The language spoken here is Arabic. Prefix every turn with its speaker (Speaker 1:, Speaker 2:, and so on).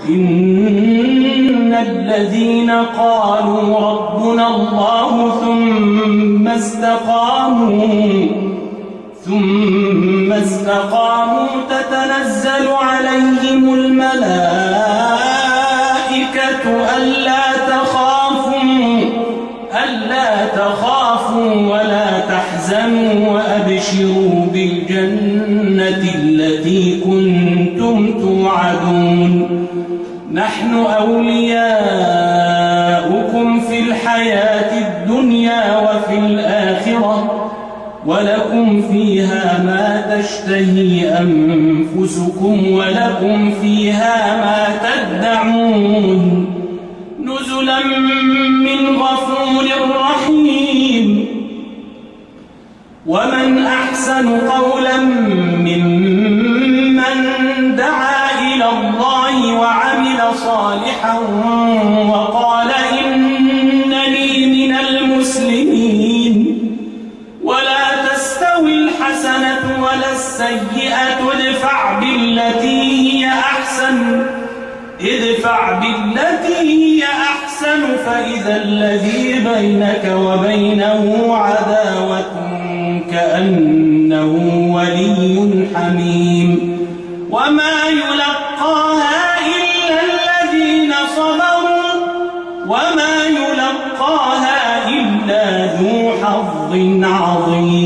Speaker 1: إن الذين قالوا ربنا الله ثم استقاموا تتنزل عليهم الملائكة ألا تخافوا ولا تحزنوا وأبشروا بالجنة التي كنتم توعدون نحن أولياؤكم في الحياة الدنيا وفي الآخرة ولكم فيها ما تشتهي أنفسكم ولكم فيها ما تدعون نزلا من غفور رحيم ومن أحسن قولا ممن دعا إلى الله وعمل صالحا وقال إنني من المسلمين ولا تستوي الحسنة ولا السيئة ادفع بالتي هي أحسن فإذا الذي بينك وبينه عداوة كأنه ولي حميم وما يلقاها إلا الذين صبروا وما يلقاها إلا ذو حظ عظيم